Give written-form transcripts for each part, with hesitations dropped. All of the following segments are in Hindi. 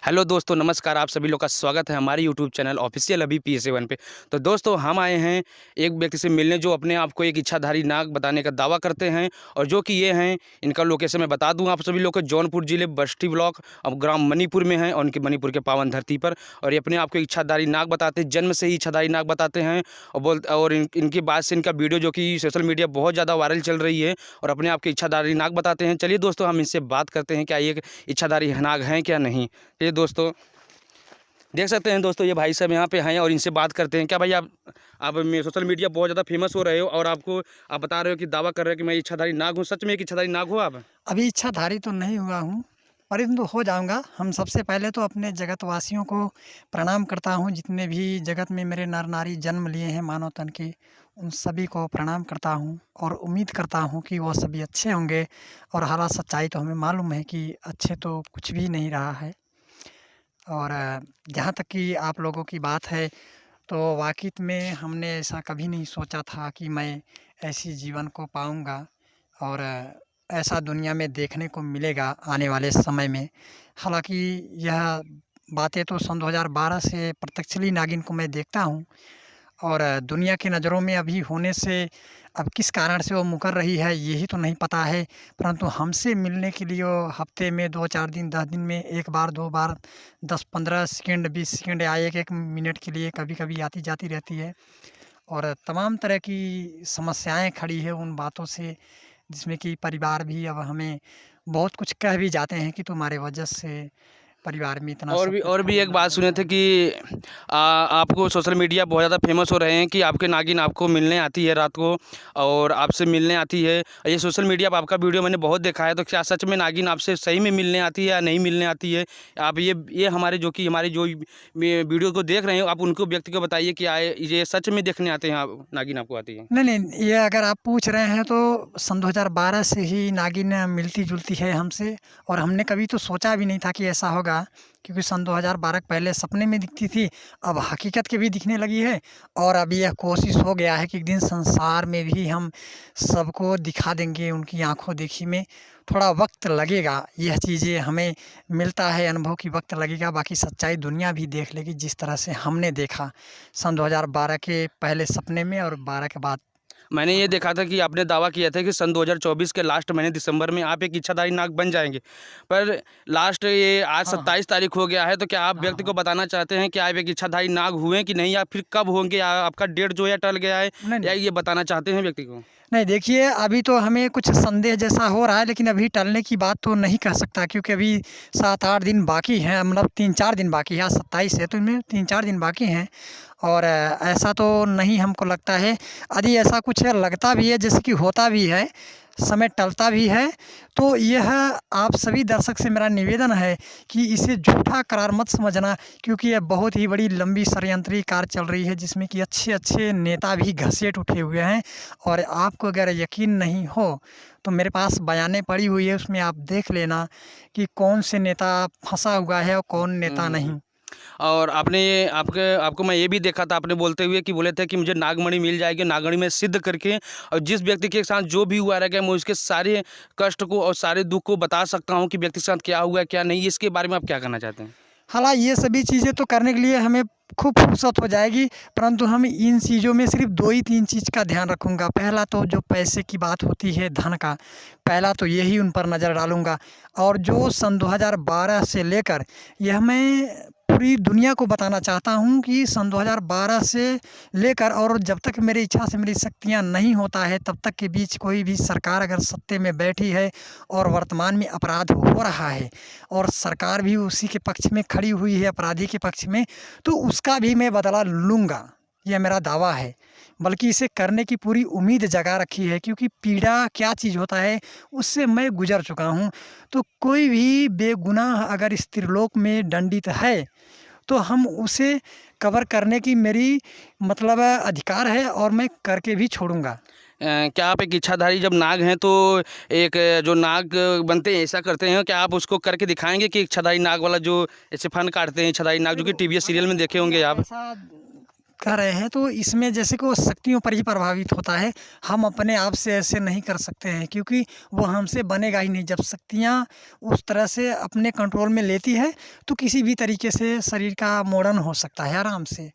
हेलो दोस्तों, नमस्कार। आप सभी लोग का स्वागत है हमारे यूट्यूब चैनल ऑफिशियल अभी PSA1 पे। तो दोस्तों, हम आए हैं एक व्यक्ति से मिलने जो अपने आप को एक इच्छाधारी नाग बताने का दावा करते हैं और जो कि ये हैं। इनका लोकेशन मैं बता दूं आप सभी लोग को, जौनपुर जिले बस्ती ब्लॉक अब ग्राम मणिपुर में है और उनके मणिपुर के पावन धरती पर। और ये अपने आप को इच्छाधारी नाग बताते हैं, जन्म से ही इच्छाधारी नाग बताते हैं। और इनकी बात से इनका वीडियो जो कि सोशल मीडिया बहुत ज़्यादा वायरल चल रही है और अपने आप के इच्छाधारी नाग बताते हैं। चलिए दोस्तों, हम इनसे बात करते हैं, क्या ये इच्छाधारी नाग हैं क्या नहीं। ये दोस्तों देख सकते हैं, दोस्तों ये भाई साहब यहाँ पे हैं और इनसे बात करते हैं। क्या भाई आप सोशल मीडिया बहुत ज़्यादा फेमस हो रहे हो और आप बता रहे हो कि दावा कर रहे हो कि मैं इच्छाधारी नाग हूँ। सच में एक इच्छाधारी नाग हो आप? अभी इच्छाधारी तो नहीं हुआ हूँ, परंतु हो जाऊँगा। हम सबसे पहले तो अपने जगतवासियों को प्रणाम करता हूँ, जितने भी जगत में मेरे नर नारी जन्म लिए हैं मानव तन के, उन सभी को प्रणाम करता हूँ और उम्मीद करता हूँ कि वो सभी अच्छे होंगे। और हालात सच्चाई तो हमें मालूम है कि अच्छे तो कुछ भी नहीं रहा है। और जहाँ तक कि आप लोगों की बात है, तो वाक़ई में हमने ऐसा कभी नहीं सोचा था कि मैं ऐसी जीवन को पाऊँगा और ऐसा दुनिया में देखने को मिलेगा आने वाले समय में। हालाँकि यह बातें तो सन 2012 से प्रत्यक्षली नागिन को मैं देखता हूँ और दुनिया की नज़रों में अभी होने से अब किस कारण से वो मुकर रही है यही तो नहीं पता है। परंतु हमसे मिलने के लिए वो हफ़्ते में 2-4 दिन 10 दिन में 1 बार 2 बार 10-15 सेकंड 20 सेकंड या 1-1 मिनट के लिए कभी-कभी आती-जाती रहती है। और तमाम तरह की समस्याएँ खड़ी है उन बातों से, जिसमें कि परिवार भी अब हमें बहुत कुछ कह भी जाते हैं कि तुम्हारे वजह से परिवार में इतना और सब भी कुछ और भी एक होने बात लग सुने गया थे है। कि आपको सोशल मीडिया बहुत ज़्यादा फेमस हो रहे हैं कि आपके नागिन आपको मिलने आती है रात को और आपसे मिलने आती है। ये सोशल मीडिया पर आपका वीडियो मैंने बहुत देखा है। तो क्या सच में नागिन आपसे सही में मिलने आती है या नहीं मिलने आती है? आप ये हमारे जो वीडियो को देख रहे हो, आप उनको व्यक्ति को बताइए कि ये सच में देखने आते हैं, आप नागिन आपको आती है? नहीं, नहीं, ये अगर आप पूछ रहे हैं तो सन 2012 से ही नागिन मिलती-जुलती है हमसे और हमने कभी तो सोचा भी नहीं था कि ऐसा होगा, क्योंकि सन 2012 के पहले सपने में दिखती थी, अब हकीकत के भी दिखने लगी है। और अब यह कोशिश हो गया है कि एक दिन संसार में भी हम सबको दिखा देंगे उनकी आँखों देखी में। थोड़ा वक़्त लगेगा, यह चीज़ें हमें मिलता है अनुभव कि वक़्त लगेगा, बाकी सच्चाई दुनिया भी देख लेगी जिस तरह से हमने देखा सन 2012 के पहले सपने में और 12 के बाद। मैंने ये देखा था कि आपने दावा किया था कि सन 2024 के लास्ट महीने दिसंबर में आप एक इच्छाधारी नाग बन जाएँगे। पर लास्ट ये आज हाँ, हाँ। 27 तारीख हो गया है, तो क्या आप हाँ, व्यक्ति को हाँ। बताना चाहते हैं कि आप एक इच्छाधारी नाग हुए कि नहीं, या फिर कब होंगे, या आपका डेट जो है टल गया है, नहीं, या नहीं। ये बताना चाहते हैं व्यक्ति को? नहीं, देखिए, अभी तो हमें कुछ संदेह जैसा हो रहा है, लेकिन अभी टलने की बात तो नहीं कह सकता, क्योंकि अभी 7-8 दिन बाकी हैं, मतलब 3-4 दिन बाकी है। आज 27 है तो इनमें 3-4 दिन बाकी हैं। और ऐसा तो नहीं हमको लगता है। यदि ऐसा कुछ लगता भी है, जैसे कि होता भी है, समय टलता भी है, तो यह आप सभी दर्शक से मेरा निवेदन है कि इसे झूठा करार मत समझना, क्योंकि यह बहुत ही बड़ी लंबी षड्यंत्री कार चल रही है, जिसमें कि अच्छे-अच्छे नेता भी घसीट उठे हुए हैं। और आपको अगर यकीन नहीं हो, तो मेरे पास बयानें पड़ी हुई है, उसमें आप देख लेना कि कौन से नेता फँसा हुआ है और कौन हुँ, नेता हुँ, हुँ। नहीं। और आपने ये आपके आपको मैं ये भी देखा था, आपने बोलते हुए कि बोले थे कि मुझे नागमणि मिल जाएगी, नागमणि में सिद्ध करके और जिस व्यक्ति के साथ जो भी हुआ रहेगा, मैं उसके सारे कष्ट को और सारे दुःख को बता सकता हूँ कि व्यक्ति के साथ क्या हुआ है, क्या नहीं। इसके बारे में आप क्या कहना चाहते हैं? हालाँकि ये सभी चीज़ें तो करने के लिए हमें खूब फुर्सत हो जाएगी, परंतु हम इन चीज़ों में सिर्फ़ 2 ही 3 चीज़ का ध्यान रखूँगा। पहला तो जो पैसे की बात होती है, धन का, पहला तो यही उन पर नज़र डालूँगा। और जो सन 2012 से लेकर, यह मैं पूरी दुनिया को बताना चाहता हूँ कि सन 2012 से लेकर और जब तक मेरी इच्छा से मेरी शक्तियाँ नहीं होता है, तब तक के बीच कोई भी सरकार अगर सत्ते में बैठी है और वर्तमान में अपराध हो रहा है और सरकार भी उसी के पक्ष में खड़ी हुई है, अपराधी के पक्ष में, तो उसका भी मैं बदला लूँगा, यह मेरा दावा है। बल्कि इसे करने की पूरी उम्मीद जगा रखी है, क्योंकि पीड़ा क्या चीज़ होता है, उससे मैं गुज़र चुका हूँ। तो कोई भी बेगुनाह अगर इस त्रिलोक में दंडित है, तो हम उसे कवर करने की मेरी मतलब अधिकार है और मैं करके भी छोड़ूँगा। क्या आप एक इच्छाधारी जब नाग हैं, तो एक जो नाग बनते हैं, ऐसा करते हैं, क्या आप उसको करके दिखाएँगे कि इच्छाधारी नाग वाला जो ऐसे फन काटते हैं, इच्छाधारी नाग जो कि देखो, टीवीएस सीरियल अगर में देखे अगर होंगे आप? ऐसा कर रहे हैं, तो इसमें जैसे कि वो शक्तियों पर ही प्रभावित होता है। हम अपने आप से ऐसे नहीं कर सकते हैं, क्योंकि वो हमसे बनेगा ही नहीं। जब शक्तियाँ उस तरह से अपने कंट्रोल में लेती है, तो किसी भी तरीके से शरीर का मोड़न हो सकता है आराम से।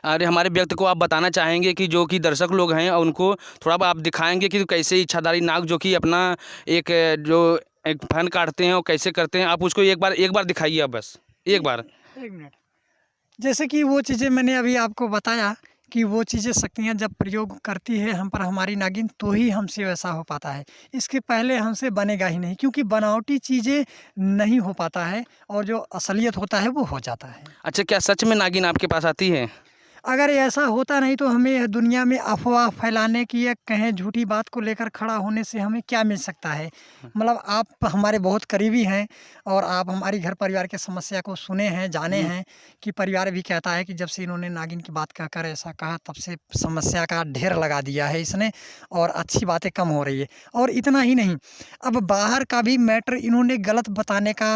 अरे हमारे व्यक्ति को आप बताना चाहेंगे कि जो कि दर्शक लोग हैं और उनको थोड़ा आप दिखाएँगे कि कैसे इच्छाधारी नाग जो कि अपना एक जो एक फन काटते हैं और कैसे करते हैं? आप उसको एक बार दिखाइए आप बस, एक बार। 1 मिनट। जैसे कि वो चीज़ें मैंने अभी आपको बताया कि वो चीज़ें शक्तियाँ जब प्रयोग करती है हम पर हमारी नागिन, तो ही हमसे वैसा हो पाता है। इसके पहले हमसे बनेगा ही नहीं, क्योंकि बनावटी चीज़ें नहीं हो पाता है और जो असलियत होता है वो हो जाता है। अच्छा, क्या सच में नागिन आपके पास आती है? अगर ऐसा होता नहीं तो हमें यह दुनिया में अफ़वाह फैलाने की या कहें झूठी बात को लेकर खड़ा होने से हमें क्या मिल सकता है? मतलब आप हमारे बहुत करीबी हैं और आप हमारी घर परिवार की समस्या को सुने हैं, जाने हुँ। हैं कि परिवार भी कहता है कि जब से इन्होंने नागिन की बात कहकर ऐसा कहा, तब से समस्या का ढेर लगा दिया है इसने और अच्छी बातें कम हो रही है। और इतना ही नहीं, अब बाहर का भी मैटर इन्होंने गलत बताने का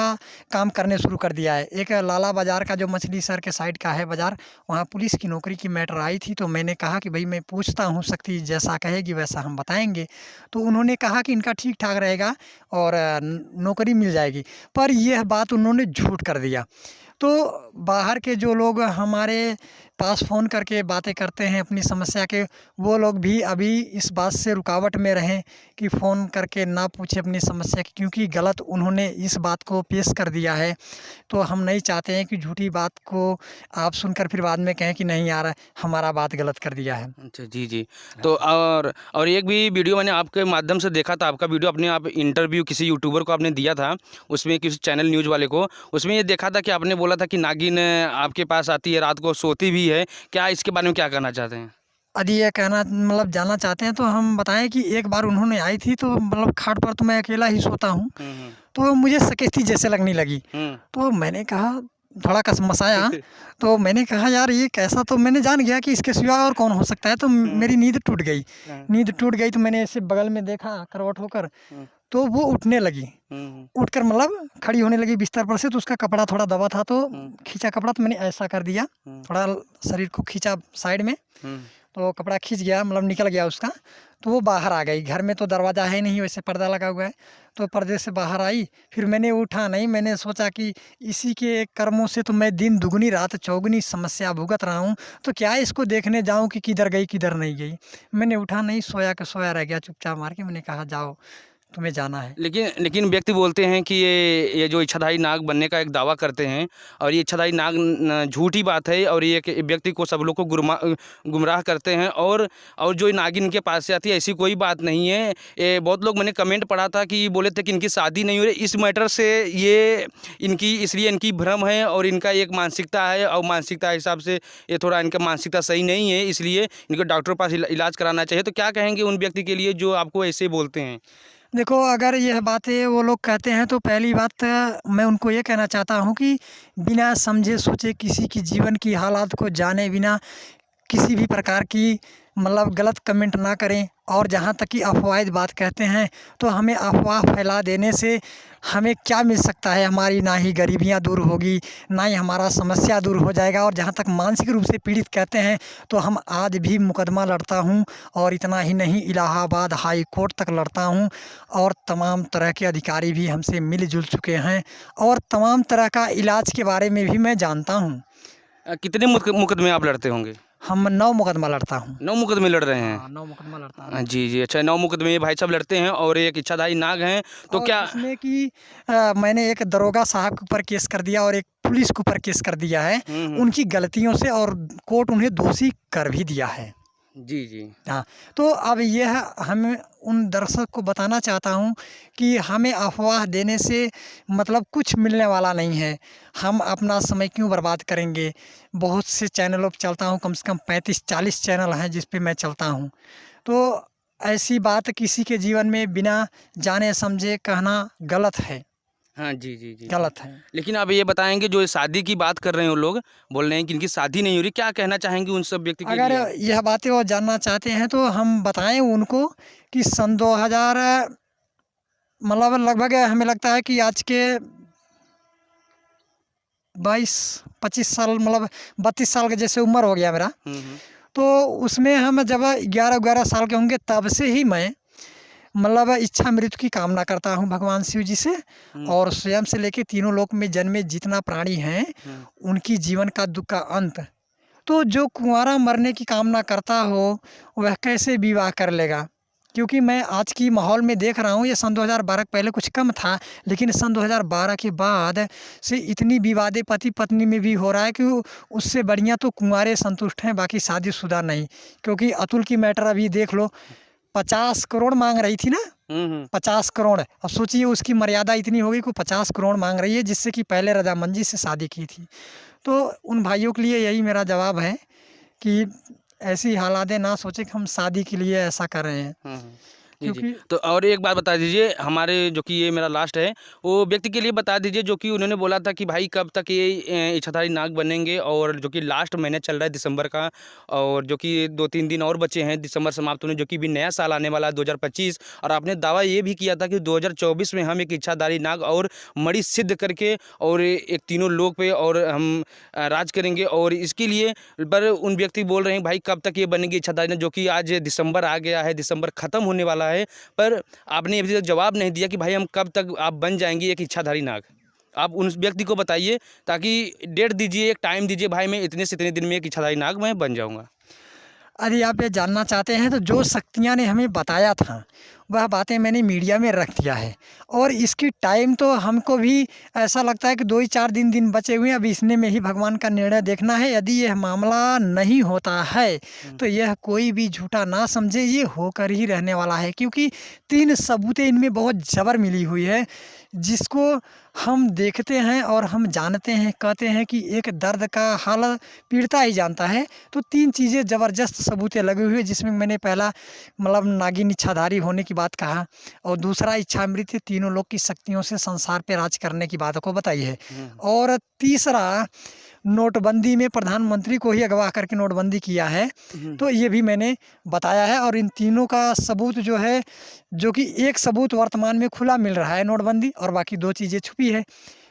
काम करने शुरू कर दिया है। एक लाला बाज़ार का जो मछली शहर के साइड का है बाज़ार, वहाँ पुलिस की नौकरी की मैटर आई थी, तो मैंने कहा कि भई मैं पूछता हूँ, शक्ति जैसा कहेगी वैसा हम बताएँगे। तो उन्होंने कहा कि इनका ठीक-ठाक रहेगा और नौकरी मिल जाएगी। पर यह बात उन्होंने झूठ कर दिया। तो बाहर के जो लोग हमारे पास फ़ोन करके बातें करते हैं अपनी समस्या के, वो लोग भी अभी इस बात से रुकावट में रहें कि फ़ोन करके ना पूछें अपनी समस्या की, क्योंकि गलत उन्होंने इस बात को पेश कर दिया है। तो हम नहीं चाहते हैं कि झूठी बात को आप सुनकर फिर बाद में कहें कि नहीं यार, हमारा बात गलत कर दिया है। अच्छा, जी, जी। तो और एक भी वीडियो मैंने आपके माध्यम से देखा था, आपका वीडियो अपने आप इंटरव्यू किसी यूट्यूबर को आपने दिया था, उसमें किसी चैनल न्यूज़ वाले को, उसमें ये देखा था कि आपने बोला था कि नागिन आपके पास आती है, रात को सोती भी है। क्या इसके बारे में क्या कहना चाहते हैं? यदि ये कहना मतलब जानना चाहते हैं तो हम बताएँ कि एक बार उन्होंने आई थी, तो मतलब खाट पर तो मैं अकेला ही सोता हूँ, हुँ, हुँ। तो मुझे सकेती जैसे लगने लगी। हुँ। तो मैंने कहा, थोड़ा कसमसाया, तो मैंने कहा यार ये कैसा, तो मैंने जान गया कि इसके सिवा और कौन हो सकता है, तो हुँ, मेरी नींद टूट गई। हाँ, नींद टूट गई तो मैंने ऐसे बगल में देखा करवट होकर, हुँ, तो वो उठने लगी। हुँ, हुँ, उठकर मतलब खड़ी होने लगी बिस्तर पर से, तो उसका कपड़ा थोड़ा दबा था, तो हुँ, खींचा कपड़ा, तो मैंने ऐसा कर दिया, हुँ, थोड़ा शरीर को खींचा साइड में, हुँ, तो कपड़ा खींच गया, मतलब निकल गया उसका, तो वो बाहर आ गई। घर में तो दरवाज़ा है नहीं, वैसे पर्दा लगा हुआ है, तो पर्दे से बाहर आई। फिर मैंने उठा नहीं, मैंने सोचा कि इसी के कर्मों से तो मैं दिन दुगनी रात चौगुनी समस्या भुगत रहा हूँ, तो क्या इसको देखने जाऊँ कि किधर गई किधर नहीं गई। मैंने उठा नहीं, सोया का सोया रह गया, चुपचाप मार के मैंने कहा जाओ, तुम्हें जाना है। लेकिन लेकिन व्यक्ति बोलते हैं कि ये जो इच्छाधारी नाग बनने का एक दावा करते हैं और ये इच्छाधारी नाग झूठी बात है और ये एक व्यक्ति को सब लोग को गुमराह करते हैं और जो नागिन इनके पास से आती है ऐसी कोई बात नहीं है। ये बहुत लोग, मैंने कमेंट पढ़ा था कि बोले थे कि इनकी शादी नहीं हो रही, इस मैटर से ये इनकी, इसलिए इनकी भ्रम है और इनका एक मानसिकता है और मानसिकता हिसाब से ये थोड़ा इनका मानसिकता सही नहीं है, इसलिए इनको डॉक्टर के पास इलाज कराना चाहिए। तो क्या कहेंगे उन व्यक्ति के लिए जो आपको ऐसे बोलते हैं? देखो, अगर यह बातें वो लोग कहते हैं, तो पहली बात मैं उनको ये कहना चाहता हूँ कि बिना समझे सोचे किसी की जीवन की हालात को जाने बिना किसी भी प्रकार की मतलब गलत कमेंट ना करें। और जहाँ तक कि अफ़वाह बात कहते हैं, तो हमें अफ़वाह फैला देने से हमें क्या मिल सकता है? हमारी ना ही गरीबियाँ दूर होगी, ना ही हमारा समस्या दूर हो जाएगा। और जहाँ तक मानसिक रूप से पीड़ित कहते हैं, तो हम आज भी मुकदमा लड़ता हूँ, और इतना ही नहीं, इलाहाबाद हाई कोर्ट तक लड़ता हूँ, और तमाम तरह के अधिकारी भी हमसे मिल-जुल चुके हैं, और तमाम तरह का इलाज के बारे में भी मैं जानता हूँ। कितने मुकदमे आप लड़ते होंगे? हम 9 मुकदमा लड़ता हूँ। 9 मुकदमे लड़ रहे हैं। हाँ, 9 मुकदमा लड़ता हूँ। जी, जी। अच्छा, 9 मुकदमे ये भाई साहब लड़ते हैं और एक इच्छाधारी नाग हैं, तो और क्या जिसमें कि मैंने एक दरोगा साहब के ऊपर केस कर दिया और एक पुलिस के ऊपर केस कर दिया है, हुँ, हुँ। उनकी गलतियों से, और कोर्ट उन्हें दोषी कर भी दिया है। जी, जी। हाँ, तो अब यह हम उन दर्शक को बताना चाहता हूँ कि हमें अफ़वाह देने से मतलब कुछ मिलने वाला नहीं है। हम अपना समय क्यों बर्बाद करेंगे? बहुत से चैनलों पे चलता हूँ, कम से कम 35-40 चैनल हैं जिस पे मैं चलता हूँ। तो ऐसी बात किसी के जीवन में बिना जाने समझे कहना गलत है, हाँ, जी, जी, जी, जी। गलत है। लेकिन आप ये बताएँगे जो ये शादी की बात कर रहे हैं वो लोग, बोल रहे हैं कि इनकी शादी नहीं हो रही, क्या कहना चाहेंगे उन सब व्यक्ति के अगर लिए? यह बातें वो जानना चाहते हैं, तो हम बताएँ उनको कि सन 2000 मतलब लगभग हमें लगता है कि आज के 22-25 साल, मतलब 32 साल का जैसे उम्र हो गया मेरा। तो उसमें हम जब 11-12 साल के होंगे तब से ही मैं मतलब इच्छा मृत्यु की कामना करता हूँ भगवान शिव जी से, और स्वयं से लेके तीनों लोक में जन्मे जितना प्राणी हैं उनकी जीवन का दुख का अंत। तो जो कुंवारा मरने की कामना करता हो वह कैसे विवाह कर लेगा? क्योंकि मैं आज की माहौल में देख रहा हूँ, ये सन 2012 के पहले कुछ कम था, लेकिन सन 2012 के बाद से इतनी विवादें पति पत्नी में भी हो रहा है कि उससे बढ़िया तो कुंवारे संतुष्ट हैं, बाकी शादीशुदा नहीं। क्योंकि अतुल की मैटर अभी देख लो, 50 करोड़ मांग रही थी ना, 50 करोड़। अब सोचिए उसकी मर्यादा इतनी हो गई कि 50 करोड़ मांग रही है, जिससे कि पहले रजामंदी से शादी की थी। तो उन भाइयों के लिए यही मेरा जवाब है कि ऐसी हालातें ना सोचें कि हम शादी के लिए ऐसा कर रहे हैं। जी, जी। क्योंकि तो और एक बात बता दीजिए, हमारे जो कि ये मेरा लास्ट है, वो व्यक्ति के लिए बता दीजिए जो कि उन्होंने बोला था कि भाई कब तक ये इच्छाधारी नाग बनेंगे, और जो कि लास्ट महीने चल रहा है दिसंबर का, और जो कि 2-3 दिन और बचे हैं दिसंबर समाप्त होने, जो कि भी नया साल आने वाला है 2025। और आपने दावा ये भी किया था कि 2024 में हम एक इच्छाधारी नाग और मणि सिद्ध करके और एक तीनों लोक पे और हम राज करेंगे। और इसके लिए पर उन व्यक्ति बोल रहे हैं भाई कब तक ये बनेगी इच्छाधारी नाग, जो कि आज दिसंबर आ गया है, दिसंबर ख़त्म होने वाला है, पर आपने अभी तक जवाब नहीं दिया कि भाई हम कब तक आप बन जाएंगी एक इच्छाधारी नाग। आप उन व्यक्ति को बताइए, ताकि डेट दीजिए, एक टाइम दीजिए, भाई मैं इतने से इतने दिन में एक इच्छाधारी नाग मैं बन जाऊंगा। यदि आप ये जानना चाहते हैं तो जो शक्तियाँ ने हमें बताया था वह बातें मैंने मीडिया में रख दिया है, और इसकी टाइम तो हमको भी ऐसा लगता है कि 2 ही 4 दिन बचे हुए हैं। अब इसने में ही भगवान का निर्णय देखना है। यदि यह मामला नहीं होता है तो यह कोई भी झूठा ना समझे, ये होकर ही रहने वाला है। क्योंकि 3 सबूतें इनमें बहुत जबर मिली हुई है, जिसको हम देखते हैं और हम जानते हैं, कहते हैं कि एक दर्द का हाल पीड़िता ही जानता है। तो 3 चीज़ें ज़बरदस्त सबूतें लगी हुई है, जिसमें मैंने पहला मतलब नागिन इच्छाधारी होने की बात कहा, और दूसरा इच्छामृत तीनों लोक की शक्तियों से संसार पे राज करने की बात को बताई है, और तीसरा नोटबंदी में प्रधानमंत्री को ही अगवा करके नोटबंदी किया है, तो ये भी मैंने बताया है। और इन तीनों का सबूत जो है, जो कि एक सबूत वर्तमान में खुला मिल रहा है नोटबंदी, और बाकी 2 चीज़ें छुपी है।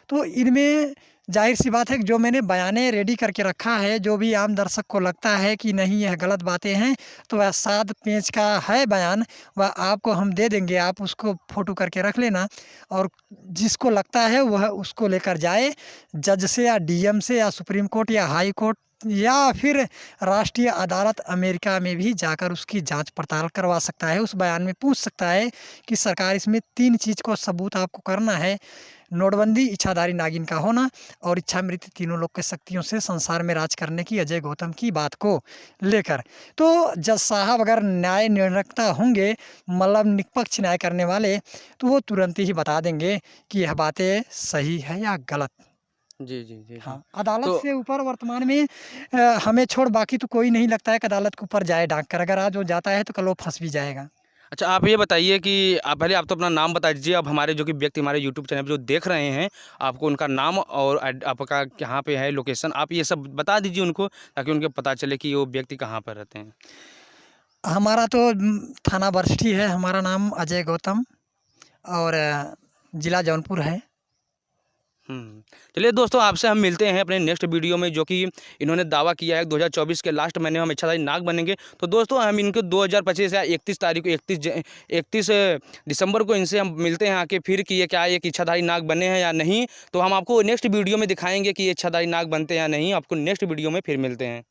तो इनमें ज़ाहिर-सी बात है कि जो मैंने बयानें रेडी करके रखा है, जो भी आम दर्शक को लगता है कि नहीं यह गलत बातें हैं, तो वह 7 पेज का है बयान, वह आपको हम दे देंगे, आप उसको फ़ोटो करके रख लेना, और जिसको लगता है वह उसको लेकर जाए जज से या डीएम से या सुप्रीम कोर्ट या हाई कोर्ट या फिर राष्ट्रीय अदालत अमेरिका में भी जाकर उसकी जांच पड़ताल करवा सकता है। उस बयान में पूछ सकता है कि सरकार इसमें 3 चीज़ को सबूत आपको करना है, नोटबंदी, इच्छाधारी नागिन का होना और इच्छामृत्यु तीनों लोक के शक्तियों से संसार में राज करने की अजय गौतम की बात को लेकर। तो जज साहब अगर न्याय निर्णयकर्ता होंगे, मतलब निष्पक्ष न्याय करने वाले, तो वो तुरंत ही बता देंगे कि यह बातें सही है या गलत। जी, जी, जी, जी। हाँ, अदालत तो से ऊपर वर्तमान में हमें छोड़ बाकी तो कोई नहीं लगता है कि अदालत के ऊपर जाए डॉक्टर। अगर आज वो जाता है तो कल वो फँस भी जाएगा। अच्छा, आप ये बताइए कि आप पहले आप तो अपना नाम बता दीजिए। अब हमारे जो कि व्यक्ति हमारे यूट्यूब चैनल पे जो देख रहे हैं, आपको उनका नाम और आपका कहाँ पे है लोकेशन, आप ये सब बता दीजिए उनको, ताकि उनको पता चले कि वो व्यक्ति कहाँ पर रहते हैं। हमारा तो थाना बरसिठी है, हमारा नाम अजय गौतम, और ज़िला जौनपुर है। चलिए दोस्तों, आपसे हम मिलते हैं अपने नेक्स्ट वीडियो में, जो कि इन्होंने दावा किया है 2024 के लास्ट महीने में हम इच्छाधारी नाग बनेंगे। तो दोस्तों हम इनको 2025 या 31 तारीख को 31 दिसंबर को इनसे हम मिलते हैं आके, फिर कि ये क्या एक इच्छाधारी नाग बने हैं या नहीं। तो हम आपको नेक्स्ट वीडियो में दिखाएंगे कि ये इच्छाधारी नाग बनते हैं या नहीं। आपको नेक्स्ट वीडियो में फिर मिलते हैं।